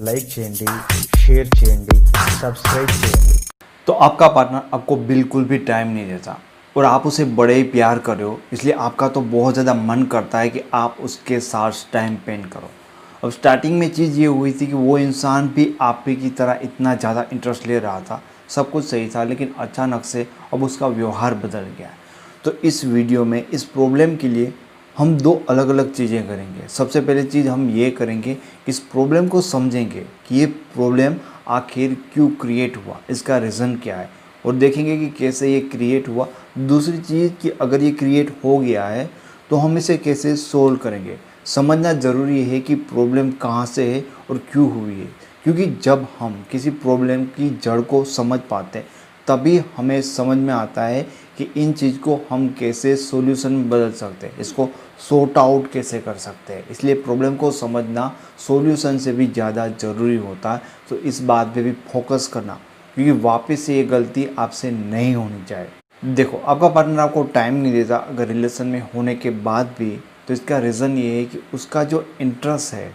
Like చేయండి, share చేయండి, subscribe చేయండి। तो आपका पार्टनर आपको बिल्कुल भी टाइम नहीं देता और आप उसे बड़े ही प्यार कर रहे हो, इसलिए आपका तो बहुत ज़्यादा मन करता है कि आप उसके साथ टाइम स्पेंड करो। अब स्टार्टिंग में चीज़ ये हुई थी कि वो इंसान भी आप ही की तरह इतना ज़्यादा इंटरेस्ट ले रहा था, सब कुछ सही था, लेकिन अचानक से अब उसका व्यवहार बदल गया। तो इस वीडियो में इस प्रॉब्लम के लिए हम दो अलग अलग चीज़ें करेंगे। सबसे पहले चीज़ हम ये करेंगे, इस प्रॉब्लम को समझेंगे कि ये प्रॉब्लम आखिर क्यों क्रिएट हुआ, इसका रीज़न क्या है, और देखेंगे कि कैसे ये क्रिएट हुआ। दूसरी चीज़ कि अगर ये क्रिएट हो गया है तो हम इसे कैसे सोल्व करेंगे। समझना ज़रूरी है कि प्रॉब्लम कहाँ से है और क्यों हुई है, क्योंकि जब हम किसी प्रॉब्लम की जड़ को समझ पाते हैं तभी हमें समझ में आता है कि इन चीज़ को हम कैसे सॉल्यूशन में बदल सकते हैं, इसको सॉर्ट आउट कैसे कर सकते हैं। इसलिए प्रॉब्लम को समझना सॉल्यूशन से भी ज़्यादा ज़रूरी होता है। तो इस बात पे भी फोकस करना, क्योंकि वापस से ये गलती आपसे नहीं होनी चाहिए। देखो, आपका पार्टनर आपको टाइम नहीं देता अगर रिलेशन में होने के बाद भी, तो इसका रीज़न ये है कि उसका जो इंटरेस्ट है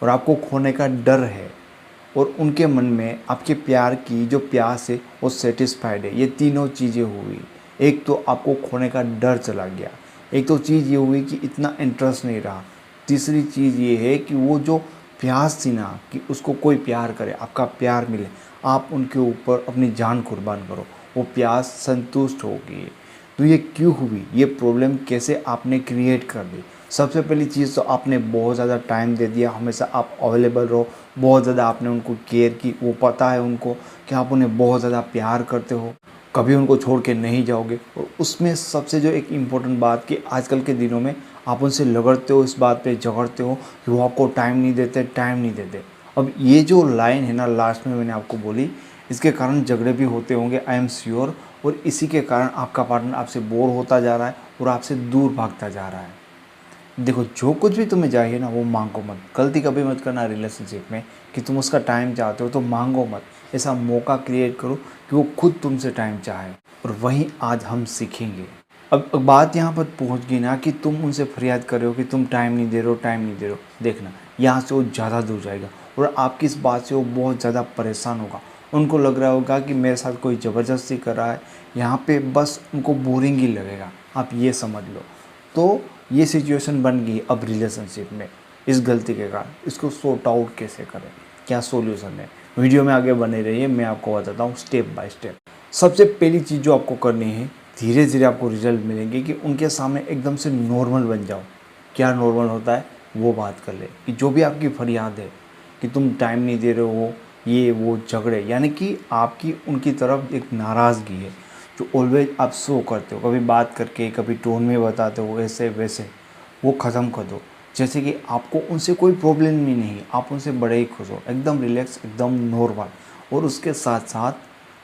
और आपको खोने का डर है, और उनके मन में आपके प्यार की जो प्यास है वो सेटिस्फाइड है। ये तीनों चीज़ें हुई। एक तो आपको खोने का डर चला गया, एक तो चीज़ ये हुई कि इतना इंटरेस्ट नहीं रहा, तीसरी चीज़ ये है कि वो जो प्यास थी ना कि उसको कोई प्यार करे, आपका प्यार मिले, आप उनके ऊपर अपनी जान कुर्बान करो, वो प्यास संतुष्ट हो गई। तो ये क्यों हुई, ये प्रॉब्लम कैसे आपने क्रिएट कर दी। सबसे पहली चीज़ तो आपने बहुत ज़्यादा टाइम दे दिया, हमेशा आप अवेलेबल रहो, बहुत ज़्यादा आपने उनको केयर की। वो पता है उनको कि आप उन्हें बहुत ज़्यादा प्यार करते हो, कभी उनको छोड़ के नहीं जाओगे। और उसमें सबसे जो एक इम्पोर्टेंट बात कि आजकल के दिनों में आप उनसे लगड़ते हो, इस बात पे झगड़ते हो कि वो आपको टाइम नहीं देते, टाइम नहीं देते। अब ये जो लाइन है ना लास्ट में मैंने आपको बोली, इसके कारण झगड़े भी होते होंगे, आई एम श्योर। और इसी के कारण आपका पार्टनर आपसे बोर होता जा रहा है और आपसे दूर भागता जा रहा है। देखो, जो कुछ भी तुम्हें चाहिए ना वो मांगो मत। गलती कभी मत करना रिलेशनशिप में कि तुम उसका टाइम चाहते हो तो मांगो मत। ऐसा मौका क्रिएट करो कि वो खुद तुमसे टाइम चाहे, और वहीं आज हम सीखेंगे। अब बात यहाँ पर पहुँच गई ना कि तुम उनसे फरियाद कर रहे हो कि तुम टाइम नहीं दे रहे हो, टाइम नहीं दे रहे हो। देखना, यहाँ से वो ज़्यादा दूर जाएगा और आपकी इस बात से वो बहुत ज़्यादा परेशान होगा। उनको लग रहा होगा कि मेरे साथ कोई ज़बरदस्ती कर रहा है, यहाँ पे बस उनको बोरिंग ही लगेगा। आप ये समझ लो। तो ये सिचुएशन बन गई अब रिलेशनशिप में इस गलती के कारण। इसको सॉर्ट आउट कैसे करें, क्या सॉल्यूशन है, वीडियो में आगे बने रहिए, मैं आपको बताता हूँ स्टेप बाय स्टेप। सबसे पहली चीज़ जो आपको करनी है, धीरे धीरे आपको रिजल्ट मिलेंगे कि उनके सामने एकदम से नॉर्मल बन जाओ। क्या नॉर्मल होता है वो बात कर ले, कि जो भी आपकी फरियाद है कि तुम टाइम नहीं दे रहे हो, ये वो झगड़े, यानी कि आपकी उनकी तरफ एक नाराज़गी है जो ऑलवेज आप शो करते हो, कभी बात करके, कभी टोन में बताते हो, ऐसे वैसे, वो ख़त्म कर दो। जैसे कि आपको उनसे कोई प्रॉब्लम भी नहीं, आप उनसे बड़े ही खुश हो, एकदम रिलैक्स, एकदम नॉर्मल। और उसके साथ साथ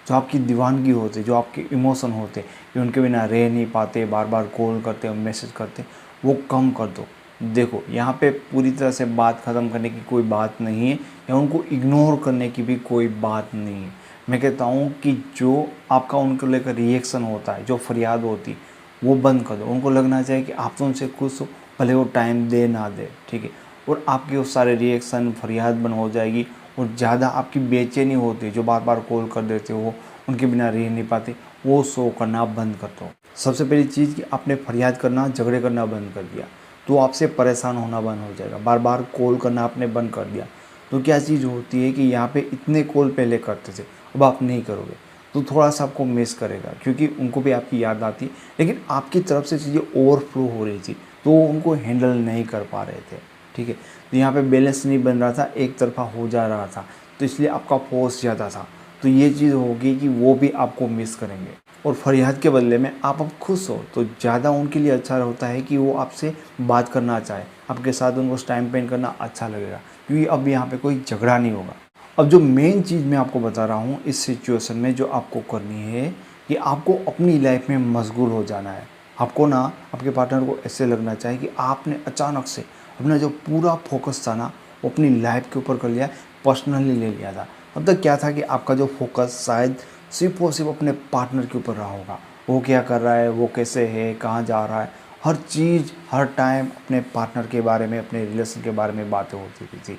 जो आपकी दीवानगी होती, जो आपके इमोशन होते कि उनके बिना रह नहीं पाते, बार बार कॉल करते और मैसेज करते, वो कम कर दो। देखो, यहाँ पे पूरी तरह से बात ख़त्म करने की कोई बात नहीं है, या उनको इग्नोर करने की भी कोई बात नहीं है। मैं कहता हूँ कि जो आपका उनको लेकर रिएक्शन होता है, जो फरियाद होती, वो बंद कर दो। उनको लगना चाहिए कि आप तो उनसे खुश हो, भले वो टाइम दे ना दे, ठीक है। और आपके वो सारे रिएक्शन फरियाद बंद हो जाएगी, और ज़्यादा आपकी बेचैनी होती है, जो बार बार कॉल कर देते हो, उनके बिना रह नहीं पाते, वो शो करना बंद कर दो। सबसे पहली चीज़ कि आपने फरियाद करना, झगड़े करना बंद कर दिया तो आपसे परेशान होना बंद हो जाएगा। बार बार कॉल करना आपने बंद कर दिया तो क्या चीज़ होती है कि यहाँ पे इतने कॉल पहले करते थे, अब आप नहीं करोगे तो थोड़ा सा आपको मिस करेगा, क्योंकि उनको भी आपकी याद आती है। लेकिन आपकी तरफ से चीज़ें ओवरफ्लो हो रही थी तो वो उनको हैंडल नहीं कर पा रहे थे, ठीक है। तो यहाँ पे बैलेंस नहीं बन रहा था, एक तरफा हो जा रहा था, तो इसलिए आपका फोर्स ज़्यादा था। तो ये चीज़ होगी कि वो भी आपको मिस करेंगे, और फरियाद के बदले में आप अब खुश हो तो ज़्यादा उनके लिए अच्छा होता है कि वो आपसे बात करना चाहे, आपके साथ उनको टाइम स्पेंड करना अच्छा लगेगा, क्योंकि अब यहाँ पे कोई झगड़ा नहीं होगा। अब जो मेन चीज़ मैं आपको बता रहा हूँ इस सिचुएशन में जो आपको करनी है कि आपको अपनी लाइफ में मशगूल हो जाना है। आपको ना आपके पार्टनर को ऐसे लगना चाहिए कि आपने अचानक से अपना जो पूरा फोकस था ना वो अपनी लाइफ के ऊपर कर लिया, पर्सनली ले लिया था। अब तक क्या था कि आपका जो फोकस शायद सिर्फ और सिर्फ अपने पार्टनर के ऊपर रहा होगा, वो क्या कर रहा है, वो कैसे है, कहाँ जा रहा है, हर चीज़ हर टाइम अपने पार्टनर के बारे में, अपने रिलेशन के बारे में बातें होती थी।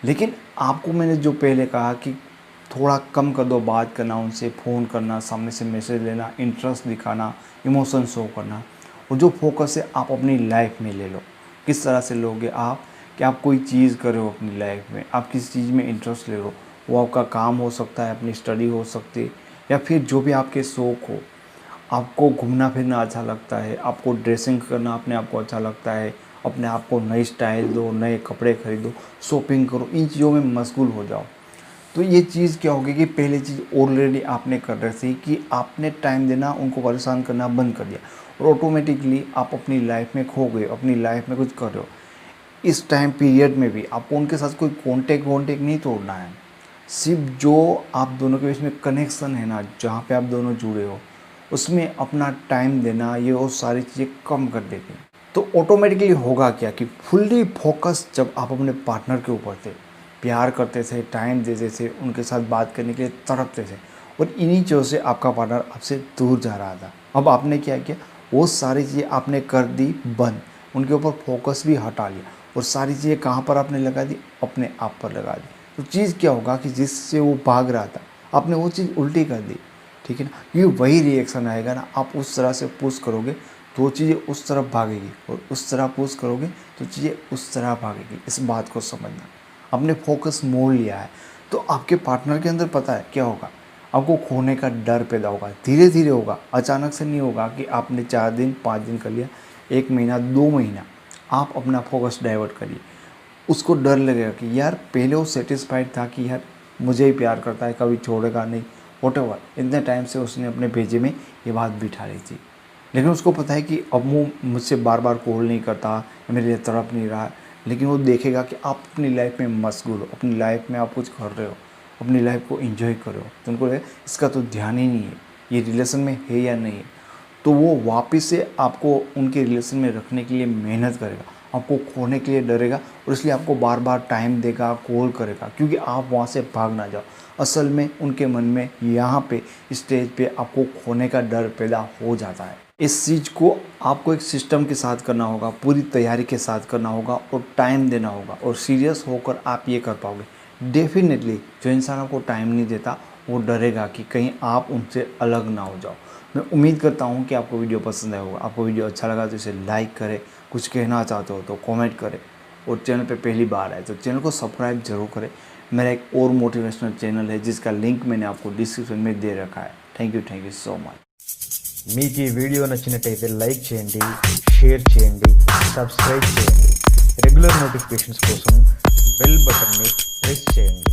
लेकिन आपको मैंने जो पहले कहा कि थोड़ा कम कर दो बात करना उनसे, फ़ोन करना, सामने से मैसेज लेना, इंटरेस्ट दिखाना, इमोशन शो करना, और जो फोकस है आप अपनी लाइफ में ले लो। किस तरह से लोगे आप कि आप कोई चीज़ कर रहे हो अपनी लाइफ में, आप किस चीज़ में इंटरेस्ट ले रहे हो, वो आपका काम हो सकता है, अपनी स्टडी हो सकती है, या फिर जो भी आपके शौक़ हो। आपको घूमना फिरना अच्छा लगता है, आपको ड्रेसिंग करना अपने आप को अच्छा लगता है, अपने आप को नई स्टाइल दो, नए कपड़े खरीदो, शॉपिंग करो, इन चीज़ों में मशगूल हो जाओ। तो ये चीज़ क्या होगी कि पहले चीज़ ऑलरेडी आपने कर रखी थी कि आपने टाइम देना, उनको परेशान करना बंद कर दिया, और ऑटोमेटिकली आप अपनी लाइफ में खो गए, अपनी लाइफ में कुछ कर रहे हो। इस टाइम पीरियड में भी आपको उनके साथ कोई कॉन्टेक्ट नहीं तोड़ना है। सिर्फ जो आप दोनों के बीच में कनेक्शन है ना, जहाँ पे आप दोनों जुड़े हो, उसमें अपना टाइम देना, ये और सारी चीज़ें कम कर देगी। तो ऑटोमेटिकली होगा क्या कि फुल्ली फोकस जब आप अपने पार्टनर के ऊपर थे, प्यार करते थे, टाइम देते थे, उनके साथ बात करने के लिए तड़पते थे, और इन्हीं चीज़ों से आपका पार्टनर आपसे दूर जा रहा था। अब आपने क्या किया, वो सारी चीज़ें आपने कर दी बंद, उनके ऊपर फोकस भी हटा लिया, और सारी चीज़ें कहाँ पर आपने लगा दी, अपने आप पर लगा दी। तो चीज़ क्या होगा कि जिससे वो भाग रहा था, आपने वो चीज़ उल्टी कर दी, ठीक है ना। ये वही रिएक्शन आएगा ना, आप उस तरह से पुश करोगे तो चीज़ें उस तरफ भागेगी, और उस तरह पुश करोगे तो चीज़ें उस तरह भागेगी। इस बात को समझना, आपने फोकस मोड़ लिया है तो आपके पार्टनर के अंदर पता है क्या होगा, आपको खोने का डर पैदा होगा। धीरे धीरे होगा, अचानक से नहीं होगा कि आपने 4 दिन 5 दिन कर लिया, 1 महीना 2 महीना आप अपना फोकस डाइवर्ट करिए। उसको डर लगेगा कि यार पहले वो सेटिस्फाइड था कि यार मुझे ही प्यार करता है, कभी छोड़ेगा नहीं, व्हाटएवर, इतने टाइम से उसने अपने भेजे में ये बात बिठा ली थी। लेकिन उसको पता है कि अब वो मुझसे बार बार कॉल नहीं करता, मेरे लिए तड़प नहीं रहा, लेकिन वो देखेगा कि आप अपनी लाइफ में मशगूल हो, अपनी लाइफ में आप कुछ कर रहे हो, अपनी लाइफ को एंजॉय कर रहे हो, तो उनको लगेगा इसका तो ध्यान ही नहीं है, ये रिलेशन में है या नहीं है। तो वो वापस से आपको उनके रिलेशन में रखने के लिए मेहनत करेगा, आपको खोने के लिए डरेगा, और इसलिए आपको बार बार टाइम देगा, कॉल करेगा, क्योंकि आप वहाँ से भाग ना जाओ। असल में उनके मन में यहाँ पे स्टेज पे आपको खोने का डर पैदा हो जाता है। इस चीज़ को आपको एक सिस्टम के साथ करना होगा, पूरी तैयारी के साथ करना होगा, और टाइम देना होगा, और सीरियस होकर आप ये कर पाओगे। डेफिनेटली जो इंसान आपको टाइम नहीं देता वो डरेगा कि कहीं आप उनसे अलग ना हो जाओ। मैं उम्मीद करता हूँ कि आपको वीडियो पसंद आया होगा। आपको वीडियो अच्छा लगा तो इसे लाइक करें, कुछ कहना चाहते हो तो कमेंट करें, और चैनल पे पहली बार आए तो चैनल को सब्सक्राइब जरूर करें। मेरा एक और मोटिवेशनल चैनल है जिसका लिंक मैंने आपको डिस्क्रिप्शन में दे रखा है। Thank you so much. మీకు ఈ వీడియో నచ్చినట్టయితే లైక్ చేయండి, షేర్ చేయండి, సబ్స్క్రైబ్ చేయండి. రెగ్యులర్ నోటిఫికేషన్స్ కోసం బెల్ బటన్ని ప్రెస్ చేయండి.